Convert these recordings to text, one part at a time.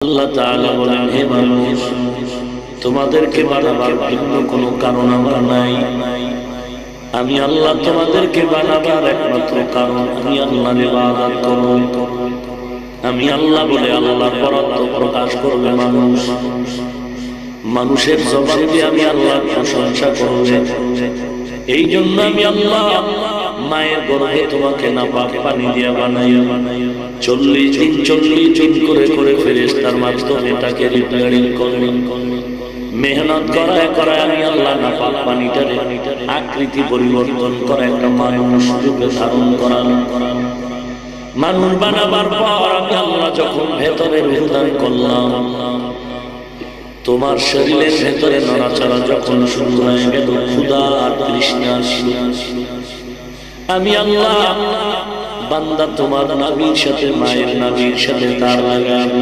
আল্লাহ তাআলা বলেন, হে মানুষ, তোমাদেরকে বানাবার ভিন্ন কোনো কারণ আমার নাই। আমি আল্লাহ তোমাদেরকে বানাবার একমাত্র কারণ আমি আল্লাহর ইবাদত করো। আমি আল্লাহ বলে আল্লাহ বরাদ্দ প্রকাশ করবে মানুষ। মানুষের জবান দিয়ে আমি আল্লাহর প্রশংসা করবে। এই জন্য আমি আল্লাহ মায়ের গর্ভে তোমাকে নাপাক পানি দিয়ে বানাই। 40 দিন 40 দিন করে করে ফেরেশতার মাধ্যমে এটাকে রিপেয়ারিং করলেন। মেহনত করায় আমি আল্লাহ নাপাক পানিটারে আকৃতি পরিবর্তন করে একটা মানুষ রূপে ধারণ করালাম। মানুষ বানাবার পর আমি আল্লাহ যখন ভেতরে রূপদান করলাম, তোমার শরীরের ভেতরে নড়াচড়া যখন শুরু হয়ে গেল, ক্ষুধা আর তৃষ্ণা, আমি আল্লাহ বান্দা তোমার নাভির সাথে মায়ের নাভির সাথে তার লাগাবো।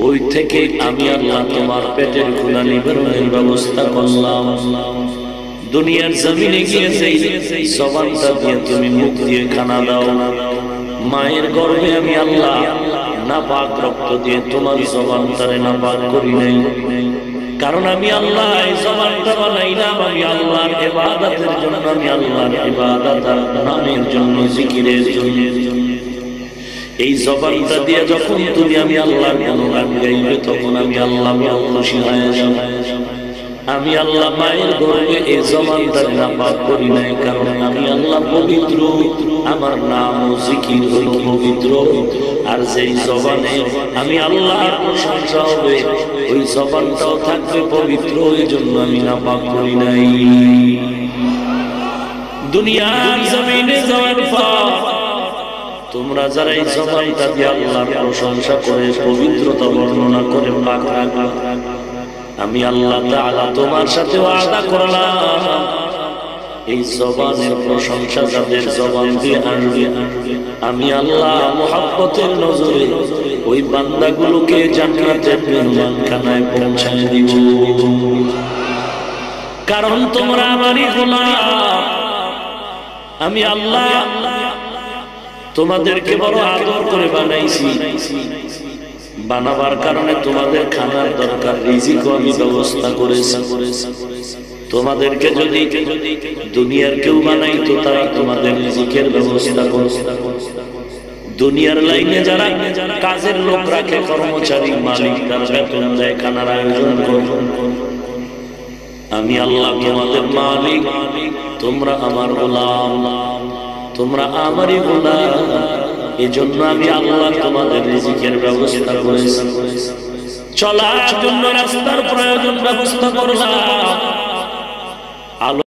ওই থেকে আমি আল্লাহ তোমার পেটের ক্ষুধা নিবারণের ব্যবস্থা করলাম। দুনিয়ার জমিনে গিয়ে সেই জবানটা দিয়ে তুমি মুখ দিয়ে খানা দাও। মায়ের গর্ভে আমি আল্লাহ নাপাক রক্ত দিয়ে তোমার জবানটারে নাপাক করি নাই। কারণ আমি আল্লাহ এই জবানটা বানাইলাম আমি আল্লাহর ইবাদতের জন্য, আমি আল্লাহর ইবাদত আর নামের জন্য, জিকিরের জন্য। এই জবানটা দিয়ে যখন তুমি আমি আল্লাহর গুণগান গাইবে, তখন আমি আল্লাহ খুশি হয়ে যাব। আমি আল্লাহ মায়ের গর্ভে এই জবানটা নাপাক করি নাই, কারণ আমি আল্লাহ পবিত্র, আমার নাম ও জিকির হল পবিত্র। আর যেই জবানে আমি আল্লাহর প্রশংসা হবে, ওই জবানটাও থাকবে পবিত্র। এই জন্য আমি নাপাক করি নাই। দুনিয়ার জমিনে যাওয়ার পর তোমরা যারা এই জবানটা দিয়ে আল্লাহর প্রশংসা করে পবিত্রতা বর্ণনা করে পাক রাখবে, আমি আল্লাহ তাআলা তোমার সাথে ওয়াদা করলাম, এই জবানের প্রশংসা যাদের জবান দিয়ে আসবে, আমি আল্লাহ মুহাব্বতের নজরে ওই বান্দাগুলোকে জান্নাতের মেহমানখানায় পৌঁছায় দিব। কারণ তোমরা আমারই গোলাম। আমি আল্লাহ তোমাদেরকে বড় আদর করে বানাইছি। বানাবার কারণে তোমাদের খানার দরকার, রিজিকও আমি ব্যবস্থা করেছি। তোমাদেরকে যদি দুনিয়ার কেউ বানাইতো, তারা তোমাদের রিজিকের ব্যবস্থা করত। দুনিয়ার লাইনে যারা কাজের লোক রাখে, কর্মচারী, মালিক, তারা বেতন দেয়, খানার আয়োজন করে। আমি আল্লাহ তোমাদের মালিক, তোমরা আমার গোলাম, তোমরা আমারই গোলাম। এজন্য আমি আল্লাহ তোমাদের রিজিকের ব্যবস্থা করেছি। চলার জন্য রাস্তার প্রয়োজন ব্যবস্থা করলাম।